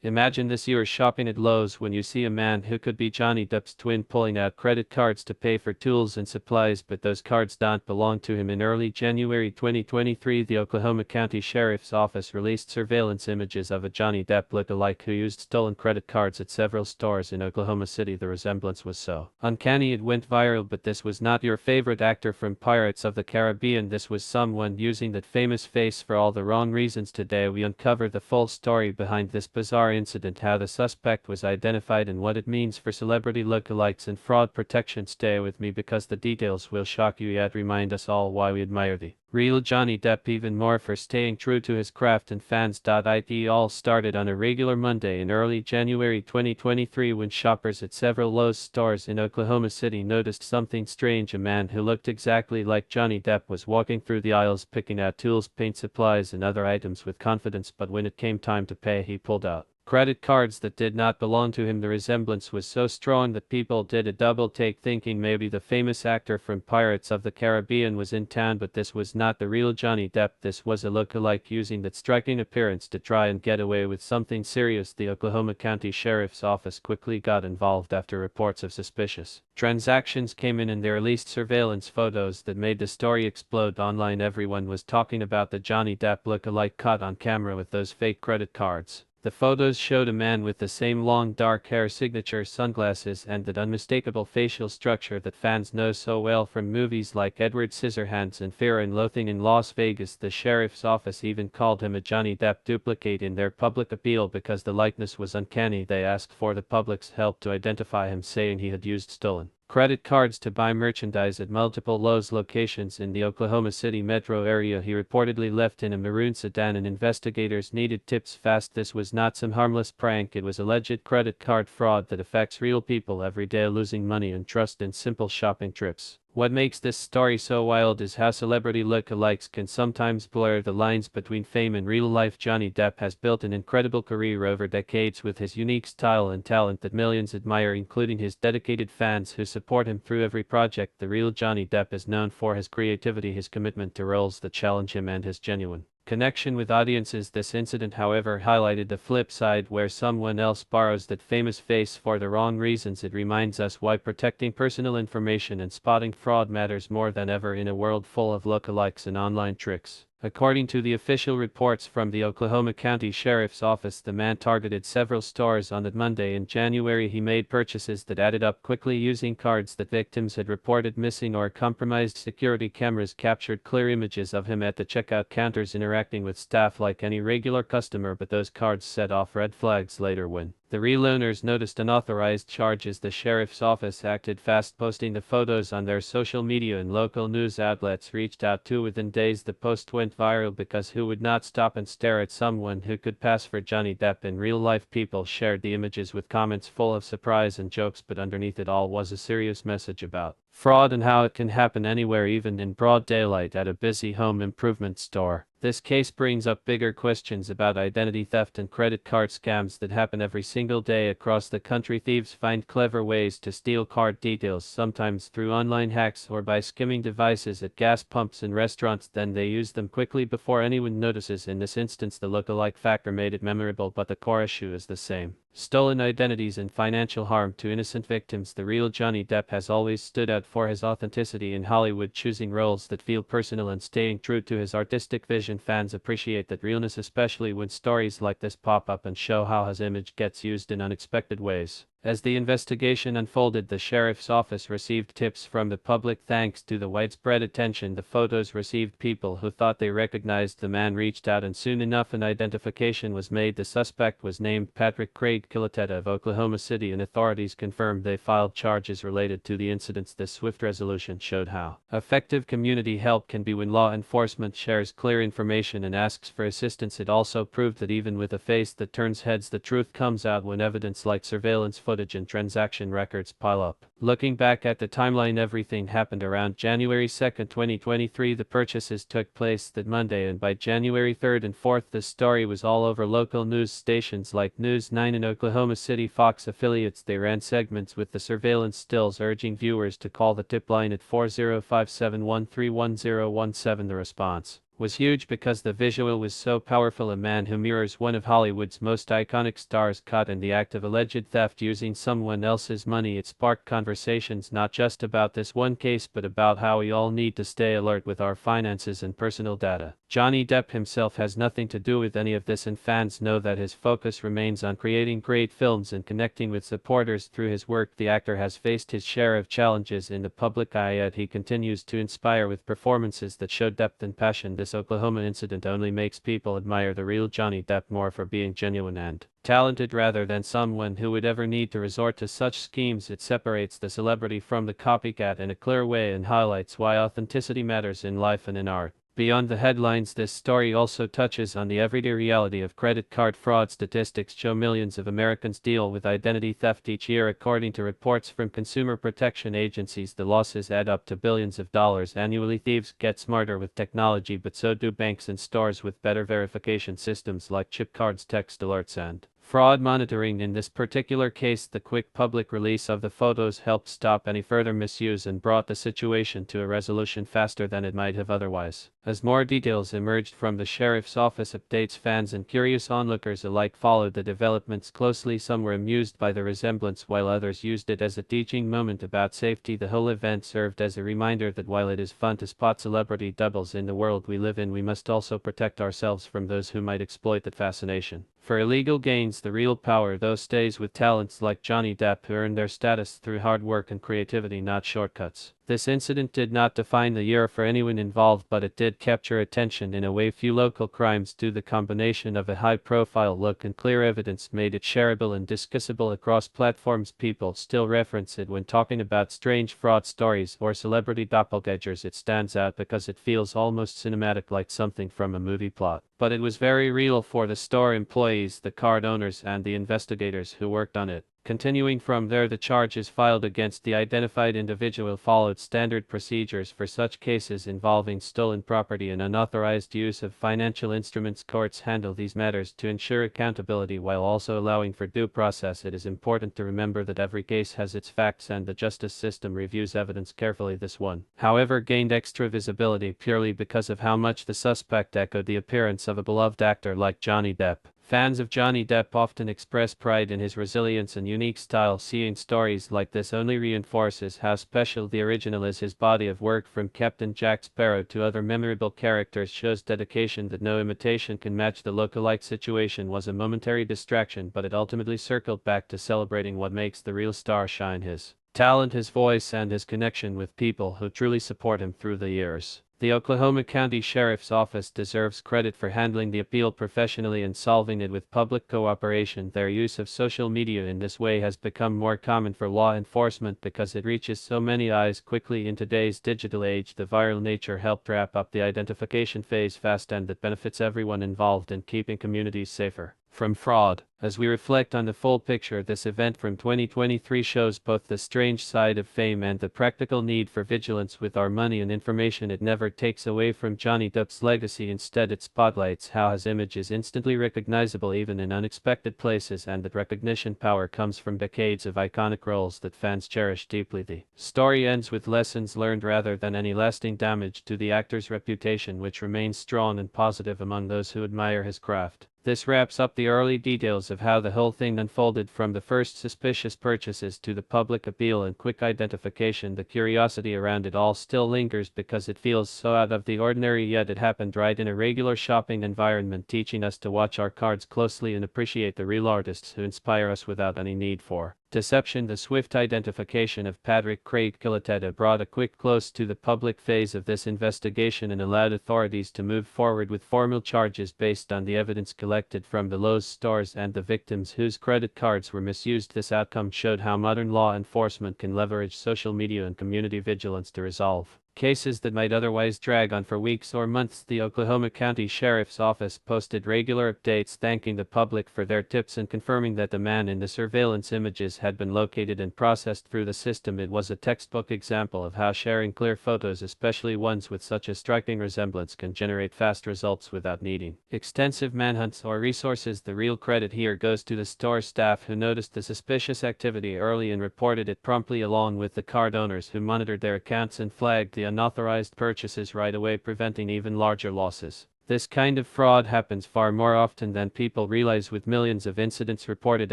Imagine this: you are shopping at Lowe's when you see a man who could be Johnny Depp's twin pulling out credit cards to pay for tools and supplies, but those cards don't belong to him. In early January 2023, the Oklahoma County Sheriff's Office released surveillance images of a Johnny Depp look-alike who used stolen credit cards at several stores in Oklahoma City. The resemblance was so uncanny it went viral. But this was not your favorite actor from Pirates of the Caribbean. This was someone using that famous face for all the wrong reasons. Today we uncover the full story behind this bizarre incident, how the suspect was identified, and what it means for celebrity lookalikes and fraud protection. Stay with me because the details will shock you yet remind us all why we admire the real Johnny Depp even more for staying true to his craft and fans.it. All started on a regular Monday in early January 2023 when shoppers at several Lowe's stores in Oklahoma City noticed something strange. A man who looked exactly like Johnny Depp was walking through the aisles picking out tools, paint supplies and other items with confidence, but when it came time to pay, he pulled out credit cards that did not belong to him. The resemblance was so strong that people did a double take, thinking maybe the famous actor from Pirates of the Caribbean was in town. But this was not the real Johnny Depp. This was a look-alike using that striking appearance to try and get away with something serious. The Oklahoma County Sheriff's Office quickly got involved after reports of suspicious transactions came in, and they released surveillance photos that made the story explode online. Everyone was talking about the Johnny Depp look-alike caught on camera with those fake credit cards. The photos showed a man with the same long dark hair, signature sunglasses, and that unmistakable facial structure that fans know so well from movies like Edward Scissorhands and Fear and Loathing in Las Vegas. The sheriff's office even called him a Johnny Depp duplicate in their public appeal because the likeness was uncanny. They asked for the public's help to identify him, saying he had used stolen credit cards to buy merchandise at multiple Lowe's locations in the Oklahoma City metro area. He reportedly left in a maroon sedan and investigators needed tips fast. This was not some harmless prank. It was alleged credit card fraud that affects real people every day, losing money and trust in simple shopping trips. What makes this story so wild is how celebrity look-alikes can sometimes blur the lines between fame and real life. Johnny Depp has built an incredible career over decades with his unique style and talent that millions admire, including his dedicated fans who support him through every project. The real Johnny Depp is known for his creativity, his commitment to roles that challenge him, and his genuine connection with audiences. This incident, however, highlighted the flip side, where someone else borrows that famous face for the wrong reasons. It reminds us why protecting personal information and spotting fraud matters more than ever in a world full of lookalikes and online tricks. According to the official reports from the Oklahoma County Sheriff's Office, the man targeted several stores on that Monday in January. He made purchases that added up quickly using cards that victims had reported missing or compromised. Security cameras captured clear images of him at the checkout counters interacting with staff like any regular customer, but those cards set off red flags later when the real owners noticed unauthorized charges. The sheriff's office acted fast, posting the photos on their social media, and local news outlets reached out too. Within days, the post went viral because who would not stop and stare at someone who could pass for Johnny Depp in real life? People shared the images with comments full of surprise and jokes, but underneath it all was a serious message about fraud and how it can happen anywhere, even in broad daylight at a busy home improvement store. This case brings up bigger questions about identity theft and credit card scams that happen every single day across the country. Thieves find clever ways to steal card details, sometimes through online hacks or by skimming devices at gas pumps and restaurants. Then they use them quickly before anyone notices. In this instance, the look-alike factor made it memorable, but the core issue is the same: stolen identities and financial harm to innocent victims. The real Johnny Depp has always stood out for his authenticity in Hollywood, choosing roles that feel personal and staying true to his artistic vision. Fans appreciate that realness, especially when stories like this pop up and show how his image gets used in unexpected ways. As the investigation unfolded, the sheriff's office received tips from the public. Thanks to the widespread attention the photos received, people who thought they recognized the man reached out, and soon enough an identification was made. The suspect was named Patrick Craig Kilitetta of Oklahoma City, and authorities confirmed they filed charges related to the incidents. This swift resolution showed how effective community help can be when law enforcement shares clear information and asks for assistance. It also proved that even with a face that turns heads, the truth comes out when evidence like surveillance footage and transaction records pile up. Looking back at the timeline, everything happened around January 2, 2023. The purchases took place that Monday, and by January 3rd and 4th, the story was all over local news stations like News 9 and Oklahoma City Fox affiliates. They ran segments with the surveillance stills urging viewers to call the tip line at 405-713-1017. The response was huge because the visual was so powerful. A man who mirrors one of Hollywood's most iconic stars caught in the act of alleged theft using someone else's money. It sparked conversations not just about this one case but about how we all need to stay alert with our finances and personal data. Johnny Depp himself has nothing to do with any of this, and fans know that his focus remains on creating great films and connecting with supporters through his work. The actor has faced his share of challenges in the public eye, yet he continues to inspire with performances that show depth and passion. This Oklahoma incident only makes people admire the real Johnny Depp more for being genuine and talented rather than someone who would ever need to resort to such schemes. It separates the celebrity from the copycat in a clear way and highlights why authenticity matters in life and in art. Beyond the headlines, this story also touches on the everyday reality of credit card fraud. Statistics show millions of Americans deal with identity theft each year. According to reports from consumer protection agencies, the losses add up to billions of dollars annually. Thieves get smarter with technology, but so do banks and stores with better verification systems like chip cards, text alerts, and fraud monitoring. In this particular case, the quick public release of the photos helped stop any further misuse and brought the situation to a resolution faster than it might have otherwise. As more details emerged from the sheriff's office updates, fans and curious onlookers alike followed the developments closely. Some were amused by the resemblance, while others used it as a teaching moment about safety. The whole event served as a reminder that while it is fun to spot celebrity doubles in the world we live in, we must also protect ourselves from those who might exploit that fascination for illegal gains. The real power, though, stays with talents like Johnny Depp, who earned their status through hard work and creativity, not shortcuts. This incident did not define the year for anyone involved, but it did capture attention in a way few local crimes do. The combination of a high-profile look and clear evidence made it shareable and discussable across platforms. People still reference it when talking about strange fraud stories or celebrity doppelgangers. It stands out because it feels almost cinematic, like something from a movie plot. But it was very real for the store employees, the card owners, and the investigators who worked on it. Continuing from there, the charges filed against the identified individual followed standard procedures for such cases involving stolen property and unauthorized use of financial instruments. Courts handle these matters to ensure accountability while also allowing for due process. It is important to remember that every case has its facts and the justice system reviews evidence carefully. This one, however, gained extra visibility purely because of how much the suspect echoed the appearance of a beloved actor like Johnny Depp. Fans of Johnny Depp often express pride in his resilience and unique style. Seeing stories like this only reinforces how special the original is. His body of work, from Captain Jack Sparrow to other memorable characters, shows dedication that no imitation can match. The lookalike situation was a momentary distraction, but it ultimately circled back to celebrating what makes the real star shine: his talent, his voice, and his connection with people who truly support him through the years. The Oklahoma County Sheriff's Office deserves credit for handling the appeal professionally and solving it with public cooperation. Their use of social media in this way has become more common for law enforcement because it reaches so many eyes quickly. In today's digital age, the viral nature helped wrap up the identification phase fast, and that benefits everyone involved in keeping communities safer from fraud. As we reflect on the full picture, this event from 2023 shows both the strange side of fame and the practical need for vigilance with our money and information. It never takes away from Johnny Depp's legacy. Instead, it spotlights how his image is instantly recognizable even in unexpected places, and that recognition power comes from decades of iconic roles that fans cherish deeply. The story ends with lessons learned rather than any lasting damage to the actor's reputation, which remains strong and positive among those who admire his craft. This wraps up the early details of how the whole thing unfolded, from the first suspicious purchases to the public appeal and quick identification. The curiosity around it all still lingers because it feels so out of the ordinary, yet it happened right in a regular shopping environment, teaching us to watch our cards closely and appreciate the real artists who inspire us without any need for deception. The swift identification of Patrick Craig Killateta brought a quick close to the public phase of this investigation and allowed authorities to move forward with formal charges based on the evidence collected from the Lowe's stores and the victims whose credit cards were misused. This outcome showed how modern law enforcement can leverage social media and community vigilance to resolve cases that might otherwise drag on for weeks or months. The Oklahoma County Sheriff's Office posted regular updates thanking the public for their tips and confirming that the man in the surveillance images had been located and processed through the system. It was a textbook example of how sharing clear photos, especially ones with such a striking resemblance, can generate fast results without needing extensive manhunts or resources. The real credit here goes to the store staff who noticed the suspicious activity early and reported it promptly, along with the card owners who monitored their accounts and flagged the the unauthorized purchases right away, preventing even larger losses. This kind of fraud happens far more often than people realize, with millions of incidents reported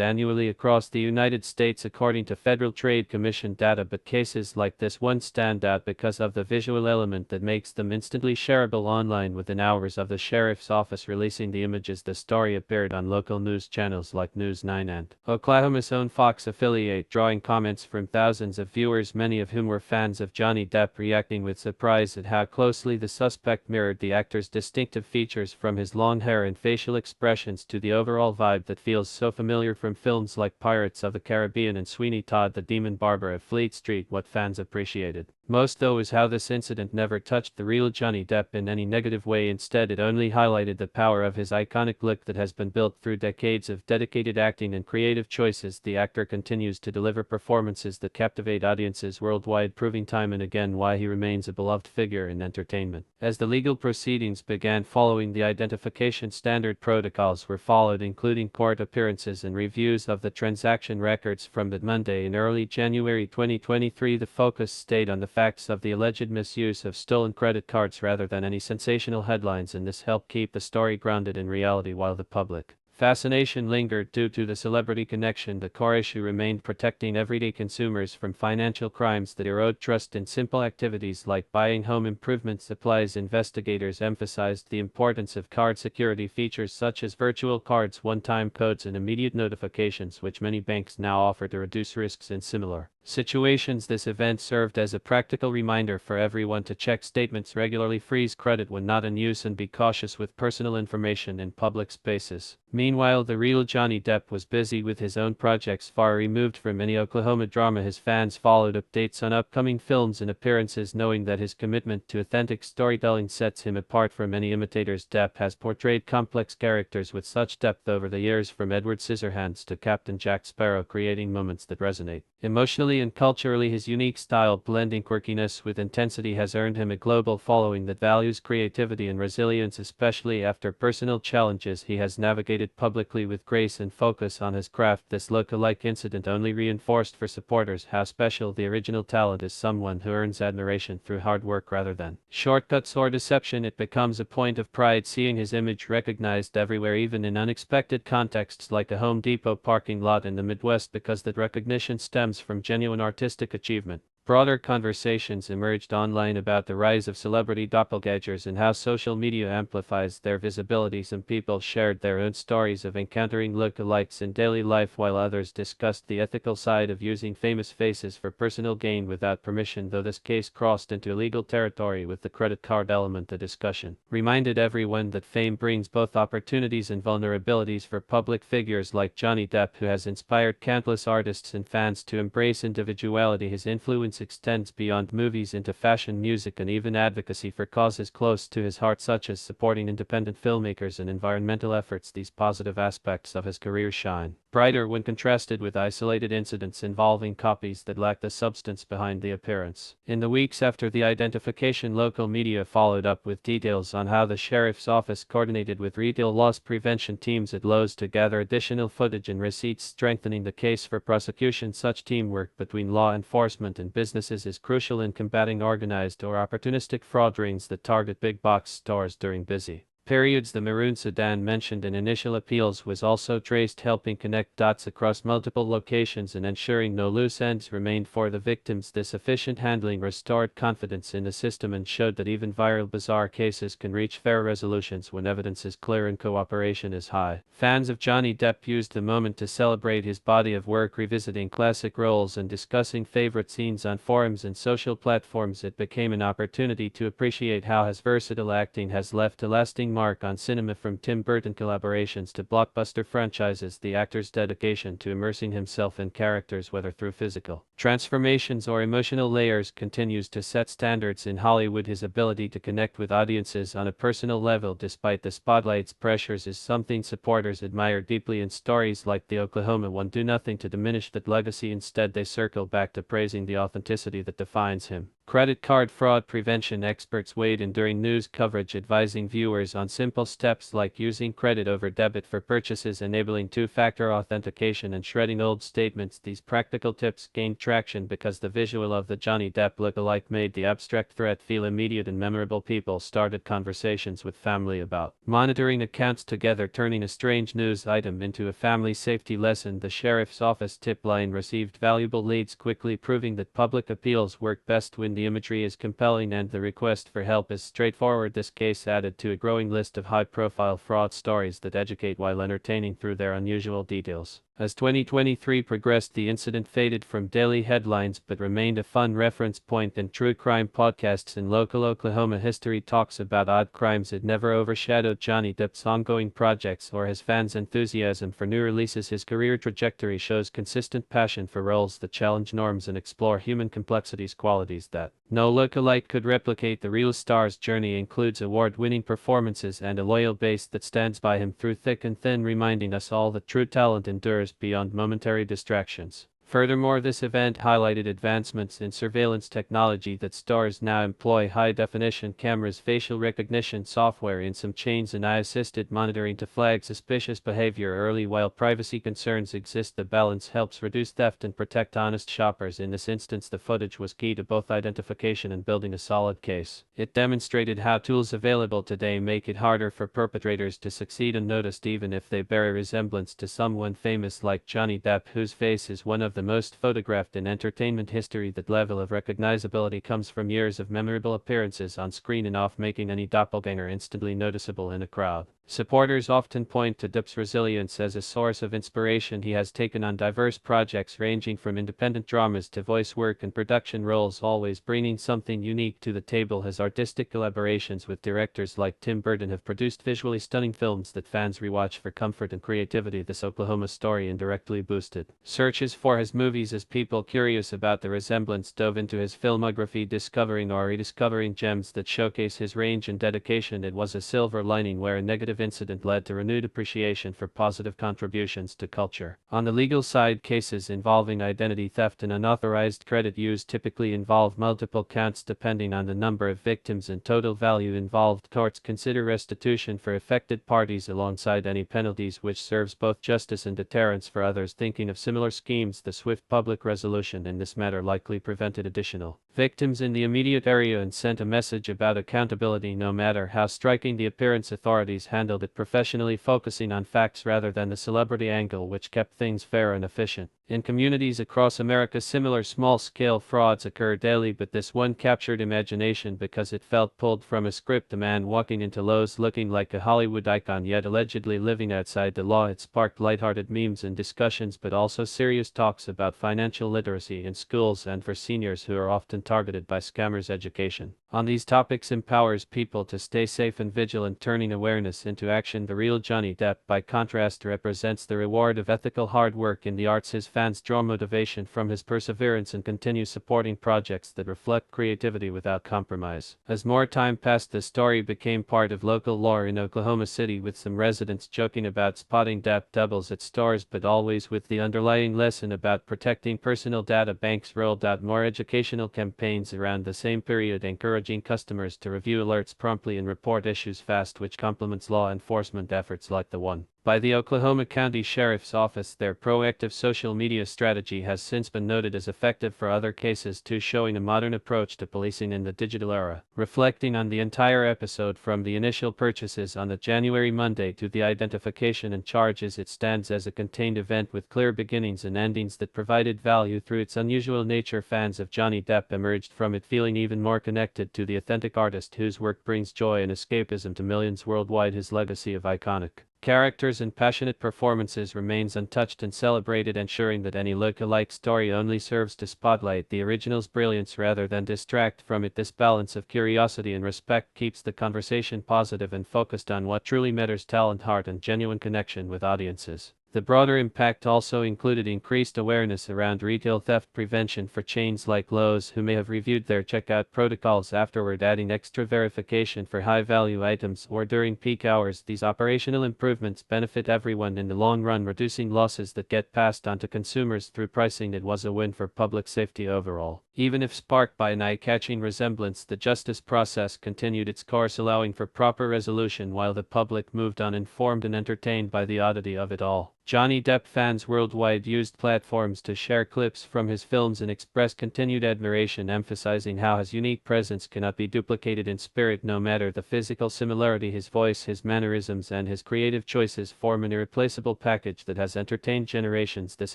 annually across the United States according to Federal Trade Commission data, but cases like this one stand out because of the visual element that makes them instantly shareable online. Within hours of the sheriff's office releasing the images, the story appeared on local news channels like News 9 and Oklahoma's own Fox affiliate, drawing comments from thousands of viewers, many of whom were fans of Johnny Depp, reacting with surprise at how closely the suspect mirrored the actor's distinctive features, from his long hair and facial expressions to the overall vibe that feels so familiar from films like Pirates of the Caribbean and Sweeney Todd the Demon Barber of Fleet Street. What fans appreciated most, though, is how this incident never touched the real Johnny Depp in any negative way. Instead, it only highlighted the power of his iconic look that has been built through decades of dedicated acting and creative choices. The actor continues to deliver performances that captivate audiences worldwide, proving time and again why he remains a beloved figure in entertainment. As the legal proceedings began following, the identification standard protocols were followed, including court appearances and reviews of the transaction records. From that Monday in early January 2023, the focus stayed on the facts of the alleged misuse of stolen credit cards rather than any sensational headlines, and this helped keep the story grounded in reality. While the public fascination lingered due to the celebrity connection, the core issue remained protecting everyday consumers from financial crimes that erode trust in simple activities like buying home improvement supplies. Investigators emphasized the importance of card security features such as virtual cards, one-time codes, and immediate notifications, which many banks now offer to reduce risks in similar situations. This event served as a practical reminder for everyone to check statements regularly, freeze credit when not in use, and be cautious with personal information in public spaces. Meanwhile, the real Johnny Depp was busy with his own projects, far removed from any Oklahoma drama. His fans followed updates on upcoming films and appearances, knowing that his commitment to authentic storytelling sets him apart from any imitators. Depp has portrayed complex characters with such depth over the years, from Edward Scissorhands to Captain Jack Sparrow, creating moments that resonate emotionally and culturally. His unique style, blending quirkiness with intensity, has earned him a global following that values creativity and resilience. Especially after personal challenges, he has navigated publicly with grace and focus on his craft. This look-alike incident only reinforced for supporters how special the original talent is, someone who earns admiration through hard work rather than shortcuts or deception. It becomes a point of pride seeing his image recognized everywhere, even in unexpected contexts like a Home Depot parking lot in the Midwest, because that recognition stems from genuine artistic achievement. Broader conversations emerged online about the rise of celebrity doppelgangers and how social media amplifies their visibility. Some people shared their own stories of encountering look-alikes in daily life, while others discussed the ethical side of using famous faces for personal gain without permission. Though this case crossed into illegal territory with the credit card element, the discussion reminded everyone that fame brings both opportunities and vulnerabilities for public figures like Johnny Depp, who has inspired countless artists and fans to embrace individuality. His influence extends beyond movies into fashion, music, and even advocacy for causes close to his heart, such as supporting independent filmmakers and environmental efforts. These positive aspects of his career shine brighter when contrasted with isolated incidents involving copies that lack the substance behind the appearance. In the weeks after the identification, local media followed up with details on how the sheriff's office coordinated with retail loss prevention teams at Lowe's to gather additional footage and receipts, strengthening the case for prosecution. Such teamwork between law enforcement and businesses is crucial in combating organized or opportunistic fraud rings that target big box stores during busy periods. The maroon sedan mentioned in initial appeals was also traced, helping connect dots across multiple locations and ensuring no loose ends remained for the victims. This efficient handling restored confidence in the system and showed that even viral bizarre cases can reach fair resolutions when evidence is clear and cooperation is high. Fans of Johnny Depp used the moment to celebrate his body of work, revisiting classic roles and discussing favorite scenes on forums and social platforms. It became an opportunity to appreciate how his versatile acting has left a lasting mark on cinema, from Tim Burton collaborations to blockbuster franchises. The actor's dedication to immersing himself in characters, whether through physical transformations or emotional layers, continues to set standards in Hollywood. His ability to connect with audiences on a personal level despite the spotlight's pressures is something supporters admire deeply, and stories like the Oklahoma one do nothing to diminish that legacy. Instead, they circle back to praising the authenticity that defines him. Credit card fraud prevention experts weighed in during news coverage, advising viewers on simple steps like using credit over debit for purchases, enabling two-factor authentication, and shredding old statements. These practical tips gained traction because the visual of the Johnny Depp look-alike made the abstract threat feel immediate and memorable. People started conversations with family about monitoring accounts together, turning a strange news item into a family safety lesson. The sheriff's office tip line received valuable leads quickly, proving that public appeals work best when the imagery is compelling and the request for help is straightforward. This case added to a growing list of high-profile fraud stories that educate while entertaining through their unusual details. As 2023 progressed, the incident faded from daily headlines but remained a fun reference point in true crime podcasts and local Oklahoma history talks about odd crimes. It never overshadowed Johnny Depp's ongoing projects or his fans' enthusiasm for new releases. His career trajectory shows consistent passion for roles that challenge norms and explore human complexities, qualities that no look-alike could replicate. The real star's journey includes award-winning performances and a loyal base that stands by him through thick and thin, reminding us all that true talent endures beyond momentary distractions. Furthermore, this event highlighted advancements in surveillance technology that stars now employ high-definition cameras, facial recognition software in some chains, and eye-assisted monitoring to flag suspicious behavior early. While privacy concerns exist, the balance helps reduce theft and protect honest shoppers. In this instance, the footage was key to both identification and building a solid case. It demonstrated how tools available today make it harder for perpetrators to succeed unnoticed, even if they bear a resemblance to someone famous like Johnny Depp, whose face is one of the most photographed in entertainment history. That level of recognizability comes from years of memorable appearances on screen and off, making any doppelganger instantly noticeable in a crowd. Supporters often point to Depp's resilience as a source of inspiration. He has taken on diverse projects ranging from independent dramas to voice work and production roles, always bringing something unique to the table. His artistic collaborations with directors like Tim Burton have produced visually stunning films that fans rewatch for comfort and creativity. This Oklahoma story indirectly boosted searches for his movies as people curious about the resemblance dove into his filmography, discovering or rediscovering gems that showcase his range and dedication. It was a silver lining where a negative incident led to renewed appreciation for positive contributions to culture. On the legal side, cases involving identity theft and unauthorized credit use typically involve multiple counts depending on the number of victims and total value involved. Courts consider restitution for affected parties alongside any penalties, which serves both justice and deterrence for others thinking of similar schemes. The swift public resolution in this matter likely prevented additional victims in the immediate area and sent a message about accountability. No matter how striking the appearance, authorities handled it professionally, focusing on facts rather than the celebrity angle, which kept things fair and efficient. In communities across America, similar small-scale frauds occur daily, but this one captured imagination because it felt pulled from a script. A man walking into Lowe's looking like a Hollywood icon yet allegedly living outside the law. It sparked lighthearted memes and discussions, but also serious talks about financial literacy in schools and for seniors who are often targeted by scammers. Education on these topics empowers people to stay safe and vigilant, turning awareness into action. The real Johnny Depp, by contrast, represents the reward of ethical hard work in the arts. His fans draw motivation from his perseverance and continue supporting projects that reflect creativity without compromise. As more time passed, the story became part of local lore in Oklahoma City, with some residents joking about spotting Depp doubles at stores, but always with the underlying lesson about protecting personal data. Banks rolled out more educational campaigns around the same period, encouraging customers to review alerts promptly and report issues fast, which complements law enforcement efforts like the one by the Oklahoma County Sheriff's Office. Their proactive social media strategy has since been noted as effective for other cases too, showing a modern approach to policing in the digital era. Reflecting on the entire episode, from the initial purchases on the January Monday to the identification and charges, it stands as a contained event with clear beginnings and endings that provided value. Through its unusual nature, fans of Johnny Depp emerged from it feeling even more connected to the authentic artist whose work brings joy and escapism to millions worldwide. His legacy of iconic characters and passionate performances remains untouched and celebrated, ensuring that any look-alike story only serves to spotlight the original's brilliance rather than distract from it. This balance of curiosity and respect keeps the conversation positive and focused on what truly matters: talent, heart, and genuine connection with audiences. The broader impact also included increased awareness around retail theft prevention for chains like Lowe's, who may have reviewed their checkout protocols afterward, adding extra verification for high-value items or during peak hours. These operational improvements benefit everyone in the long run, reducing losses that get passed on to consumers through pricing. It was a win for public safety overall. Even if sparked by an eye-catching resemblance, the justice process continued its course, allowing for proper resolution while the public moved on informed and entertained by the oddity of it all. Johnny Depp fans worldwide used platforms to share clips from his films and express continued admiration, emphasizing how his unique presence cannot be duplicated in spirit no matter the physical similarity. His voice, his mannerisms, and his creative choices form an irreplaceable package that has entertained generations. This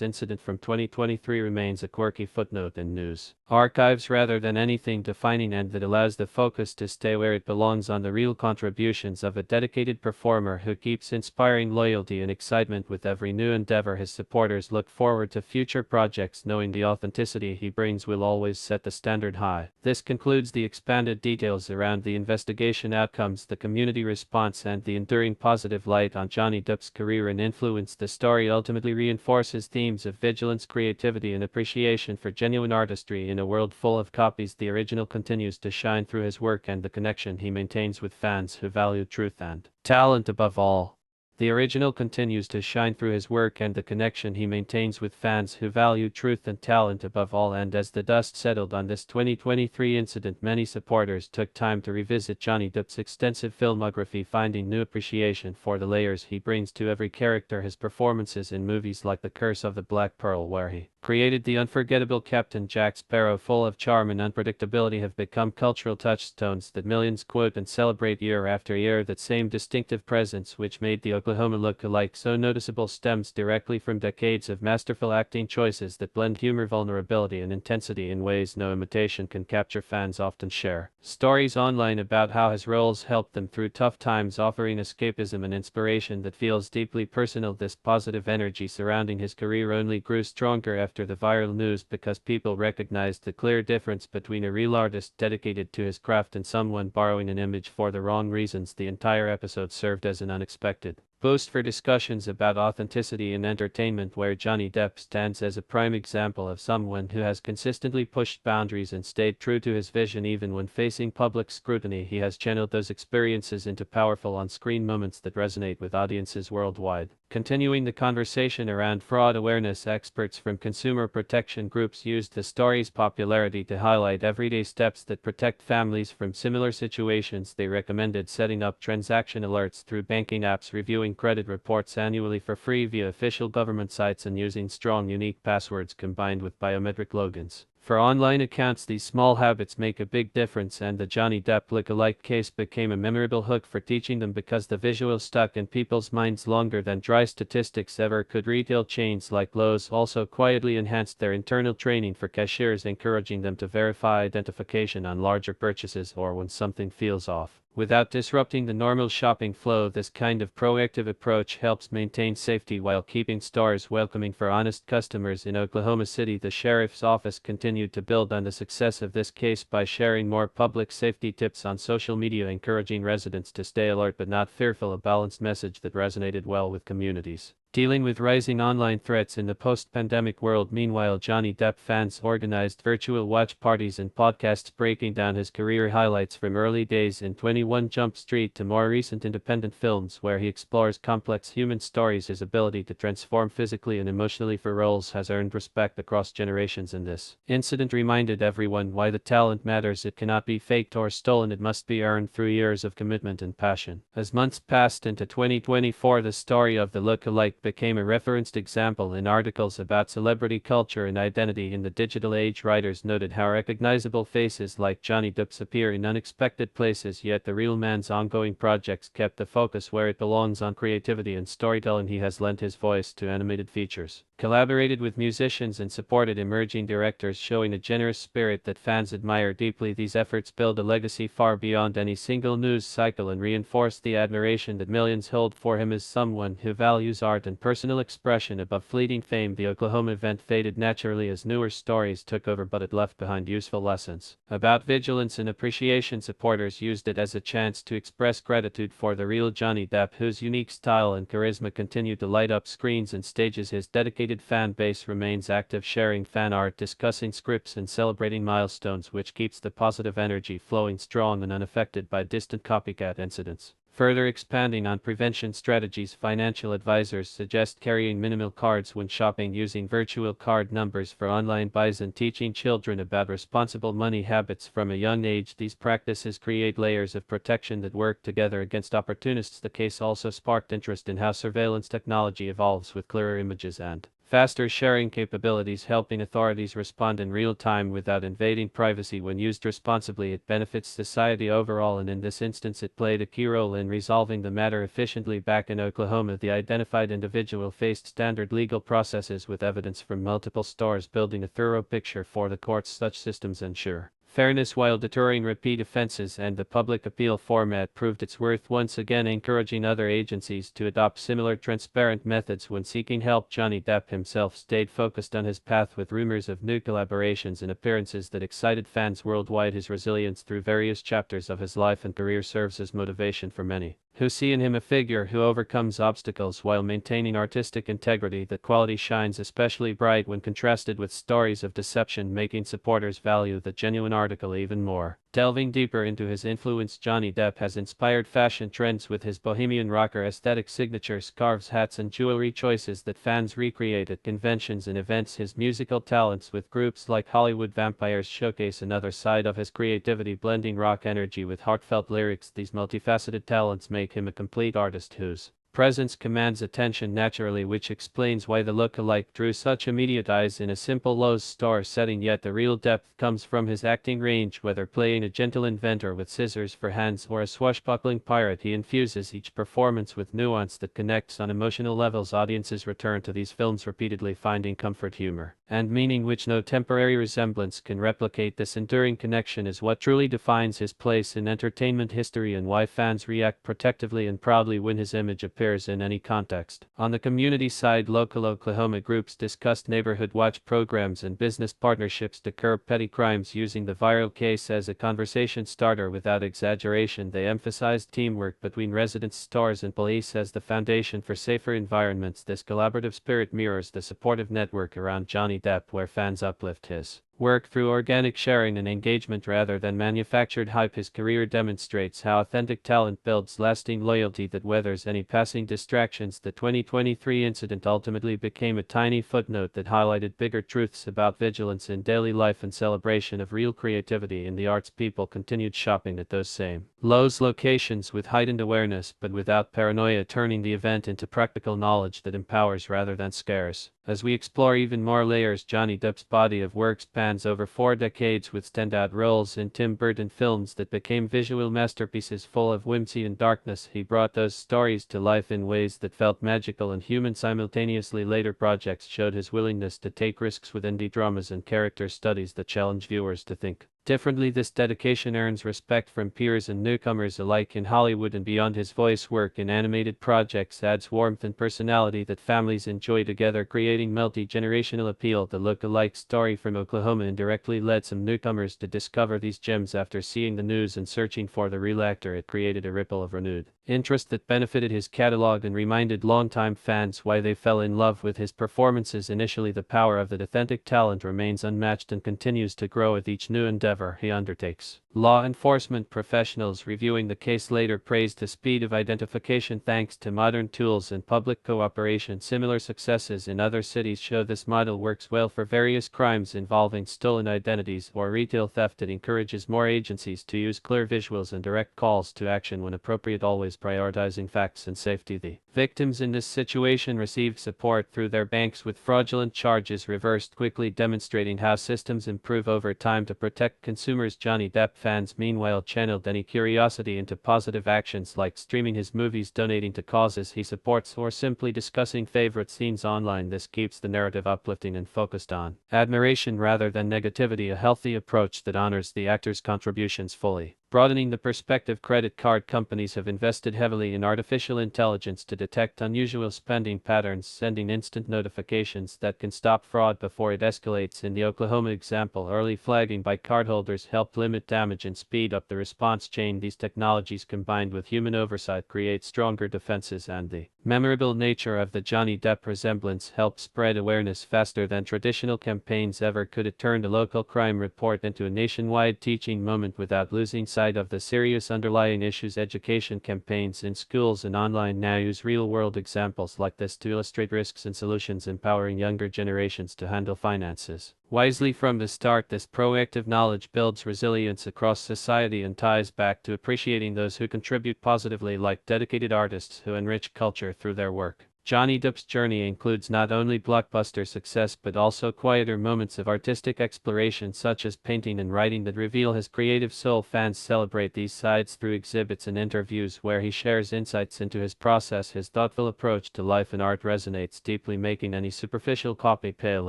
incident from 2023 remains a quirky footnote in news archives rather than anything defining, and that allows the focus to stay where it belongs, on the real contributions of a dedicated performer who keeps inspiring loyalty and excitement with every new endeavor. His supporters look forward to future projects, knowing the authenticity he brings will always set the standard high. This concludes the expanded details around the investigation outcomes, the community response, and the enduring positive light on Johnny Depp's career and influence. The story ultimately reinforces themes of vigilance, creativity, and appreciation for genuine artistry. In a world full of copies, the original continues to shine through his work and the connection he maintains with fans who value truth and talent above all. The original continues to shine through his work and the connection he maintains with fans who value truth and talent above all. And as the dust settled on this 2023 incident, many supporters took time to revisit Johnny Depp's extensive filmography, finding new appreciation for the layers he brings to every character. His performances in movies like The Curse of the Black Pearl, where he created the unforgettable Captain Jack Sparrow, full of charm and unpredictability, have become cultural touchstones that millions quote and celebrate year after year. That same distinctive presence which made the Oklahoma look-alike so noticeable stems directly from decades of masterful acting choices that blend humor, vulnerability, and intensity in ways no imitation can capture. Fans often share stories online about how his roles helped them through tough times, offering escapism and inspiration that feels deeply personal. This positive energy surrounding his career only grew stronger after the viral news, because people recognized the clear difference between a real artist dedicated to his craft and someone borrowing an image for the wrong reasons. The entire episode served as an unexpected boost for discussions about authenticity in entertainment, where Johnny Depp stands as a prime example of someone who has consistently pushed boundaries and stayed true to his vision even when facing public scrutiny. He has channeled those experiences into powerful on-screen moments that resonate with audiences worldwide. Continuing the conversation around fraud awareness, experts from consumer protection groups used the story's popularity to highlight everyday steps that protect families from similar situations. They recommended setting up transaction alerts through banking apps, reviewing credit reports annually for free via official government sites, and using strong, unique passwords combined with biometric logins for online accounts. These small habits make a big difference, and the Johnny Depp look-alike case became a memorable hook for teaching them, because the visual stuck in people's minds longer than dry statistics ever could. Retail chains like Lowe's also quietly enhanced their internal training for cashiers, encouraging them to verify identification on larger purchases or when something feels off, without disrupting the normal shopping flow. This kind of proactive approach helps maintain safety while keeping stores welcoming for honest customers. In Oklahoma City, the sheriff's office continued to build on the success of this case by sharing more public safety tips on social media, encouraging residents to stay alert but not fearful, a balanced message that resonated well with communities dealing with rising online threats in the post-pandemic world. Meanwhile, Johnny Depp fans organized virtual watch parties and podcasts breaking down his career highlights, from early days in 21 Jump Street to more recent independent films where he explores complex human stories. His ability to transform physically and emotionally for roles has earned respect across generations, and this incident reminded everyone why the talent matters. It cannot be faked or stolen, it must be earned through years of commitment and passion. As months passed into 2024, the story of the look-alike became a referenced example in articles about celebrity culture and identity in the digital age. Writers noted how recognizable faces like Johnny Depp appear in unexpected places, yet the real man's ongoing projects kept the focus where it belongs, on creativity and storytelling. He has lent his voice to animated features, collaborated with musicians, and supported emerging directors, showing a generous spirit that fans admire deeply. These efforts build a legacy far beyond any single news cycle and reinforce the admiration that millions hold for him as someone who values art and personal expression above fleeting fame. The Oklahoma event faded naturally as newer stories took over, but it left behind useful lessons about vigilance and appreciation. Supporters used it as a chance to express gratitude for the real Johnny Depp, whose unique style and charisma continue to light up screens and stages. His dedicated fan base remains active, sharing fan art, discussing scripts, and celebrating milestones, which keeps the positive energy flowing strong and unaffected by distant copycat incidents. Further expanding on prevention strategies, financial advisors suggest carrying minimal cards when shopping, using virtual card numbers for online buys, and teaching children about responsible money habits from a young age. These practices create layers of protection that work together against opportunists. The case also sparked interest in how surveillance technology evolves with clearer images and faster sharing capabilities, helping authorities respond in real time without invading privacy. When used responsibly, it benefits society overall, and in this instance it played a key role in resolving the matter efficiently. Back in Oklahoma, the identified individual faced standard legal processes with evidence from multiple stores, building a thorough picture for the courts. Such systems ensure fairness while deterring repeat offenses, and the public appeal format proved its worth, once again encouraging other agencies to adopt similar transparent methods when seeking help. Johnny Depp himself stayed focused on his path, with rumors of new collaborations and appearances that excited fans worldwide. His resilience through various chapters of his life and career serves as motivation for many who see in him a figure who overcomes obstacles while maintaining artistic integrity. That quality shines especially bright when contrasted with stories of deception, making supporters value the genuine article even more. Delving deeper into his influence, Johnny Depp has inspired fashion trends with his bohemian rocker aesthetic, signature scarves, hats, and jewelry choices that fans recreate at conventions and events. His musical talents with groups like Hollywood Vampires showcase another side of his creativity, blending rock energy with heartfelt lyrics. These multifaceted talents make him a complete artist whose presence commands attention naturally, which explains why the look-alike drew such immediate eyes in a simple Lowe's store setting. Yet the real depth comes from his acting range. Whether playing a gentle inventor with scissors for hands or a swashbuckling pirate, he infuses each performance with nuance that connects on emotional levels. Audiences return to these films repeatedly, finding comfort, humor, and meaning which no temporary resemblance can replicate. This enduring connection is what truly defines his place in entertainment history, and why fans react protectively and proudly when his image appears in any context. On the community side, local Oklahoma groups discussed neighborhood watch programs and business partnerships to curb petty crimes, using the viral case as a conversation starter without exaggeration. They emphasized teamwork between residents, stores, and police as the foundation for safer environments. This collaborative spirit mirrors the supportive network around Johnny Depp, where fans uplift his work through organic sharing and engagement rather than manufactured hype. His career demonstrates how authentic talent builds lasting loyalty that weathers any passing distractions. The 2023 incident ultimately became a tiny footnote that highlighted bigger truths about vigilance in daily life and celebration of real creativity in the arts. People continued shopping at those same Lowe's locations with heightened awareness but without paranoia, turning the event into practical knowledge that empowers rather than scares. As we explore even more layers, Johnny Depp's body of work spans over 4 decades, with standout roles in Tim Burton films that became visual masterpieces full of whimsy and darkness. He brought those stories to life in ways that felt magical and human simultaneously. Later projects showed his willingness to take risks with indie dramas and character studies that challenge viewers to think differently. This dedication earns respect from peers and newcomers alike in Hollywood and beyond. His voice work in animated projects adds warmth and personality that families enjoy together, creating multi-generational appeal. The look-alike story from Oklahoma indirectly led some newcomers to discover these gems after seeing the news and searching for the real actor. It created a ripple of renewed interest that benefited his catalog and reminded longtime fans why they fell in love with his performances initially. The power of that authentic talent remains unmatched and continues to grow with each new endeavor he undertakes. Law enforcement professionals reviewing the case later praised the speed of identification thanks to modern tools and public cooperation. Similar successes in other cities show this model works well for various crimes involving stolen identities or retail theft. It encourages more agencies to use clear visuals and direct calls to action when appropriate, always prioritizing facts and safety. The victims in this situation received support through their banks, with fraudulent charges reversed quickly, demonstrating how systems improve over time to protect consumers. Johnny Depp fans meanwhile channeled any curiosity into positive actions like streaming his movies, donating to causes he supports, or simply discussing favorite scenes online. This keeps the narrative uplifting and focused on admiration rather than negativity, a healthy approach that honors the actor's contributions fully. Broadening the perspective, credit card companies have invested heavily in artificial intelligence to detect unusual spending patterns, sending instant notifications that can stop fraud before it escalates. In the Oklahoma example, early flagging by cardholders helped limit damage and speed up the response chain. These technologies combined with human oversight create stronger defenses, and the memorable nature of the Johnny Depp resemblance helped spread awareness faster than traditional campaigns ever could. It turned a local crime report into a nationwide teaching moment without losing sight sight of the serious underlying issues. Education campaigns in schools and online now use real-world examples like this to illustrate risks and solutions, empowering younger generations to handle finances wisely from the start. This proactive knowledge builds resilience across society and ties back to appreciating those who contribute positively, like dedicated artists who enrich culture through their work. Johnny Depp's journey includes not only blockbuster success but also quieter moments of artistic exploration such as painting and writing that reveal his creative soul. Fans celebrate these sides through exhibits and interviews where he shares insights into his process. His thoughtful approach to life and art resonates deeply, making any superficial copy pale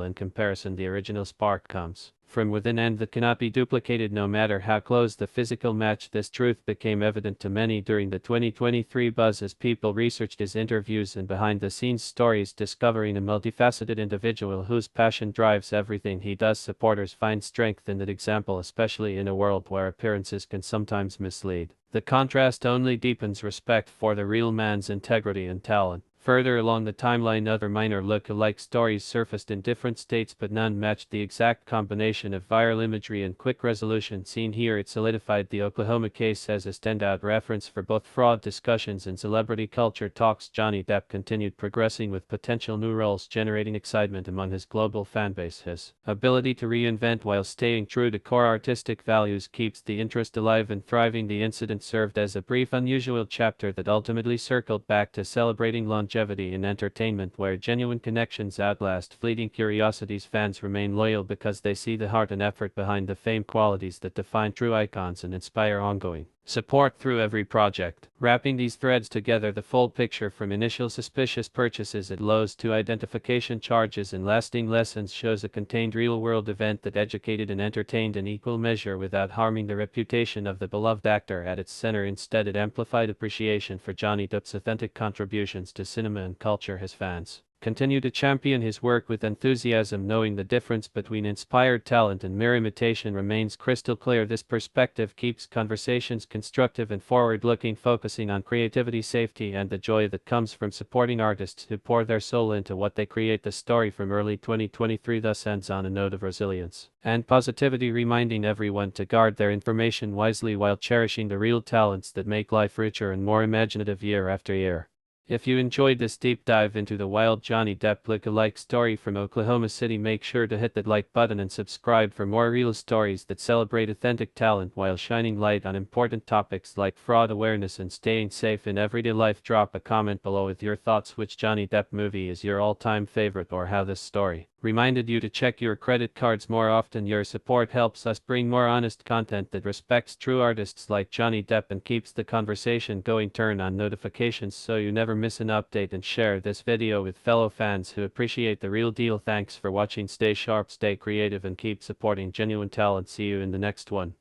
in comparison. The original spark comes from within and that cannot be duplicated no matter how close the physical match. This truth became evident to many during the 2023 buzz as people researched his interviews and behind-the-scenes stories, discovering a multifaceted individual whose passion drives everything he does. Supporters find strength in that example, especially in a world where appearances can sometimes mislead. The contrast only deepens respect for the real man's integrity and talent. Further along the timeline, other minor look-alike stories surfaced in different states, but none matched the exact combination of viral imagery and quick resolution seen here. It solidified the Oklahoma case as a standout reference for both fraud discussions and celebrity culture talks. Johnny Depp continued progressing with potential new roles, generating excitement among his global fanbase. His ability to reinvent while staying true to core artistic values keeps the interest alive and thriving. The incident served as a brief, unusual chapter that ultimately circled back to celebrating longevity in entertainment, where genuine connections outlast fleeting curiosities. Fans remain loyal because they see the heart and effort behind the fame, qualities that define true icons and inspire ongoing support through every project. Wrapping these threads together, the full picture from initial suspicious purchases at Lowe's to identification charges and lasting lessons shows a contained real-world event that educated and entertained in equal measure without harming the reputation of the beloved actor at its center. Instead, it amplified appreciation for Johnny Depp's authentic contributions to cinema and culture. His fans continue to champion his work with enthusiasm, knowing the difference between inspired talent and mere imitation remains crystal clear. This perspective keeps conversations constructive and forward-looking, focusing on creativity, safety, and the joy that comes from supporting artists who pour their soul into what they create. The story from early 2023 thus ends on a note of resilience and positivity, reminding everyone to guard their information wisely while cherishing the real talents that make life richer and more imaginative year after year. If you enjoyed this deep dive into the wild Johnny Depp look-alike story from Oklahoma City, make sure to hit that like button and subscribe for more real stories that celebrate authentic talent while shining light on important topics like fraud awareness and staying safe in everyday life. Drop a comment below with your thoughts. Which Johnny Depp movie is your all-time favorite, or how this story reminded you to check your credit cards more often. Your support helps us bring more honest content that respects true artists like Johnny Depp and keeps the conversation going. Turn on notifications so you never miss an update, and share this video with fellow fans who appreciate the real deal. Thanks for watching. Stay sharp, stay creative, and keep supporting genuine talent. See you in the next one.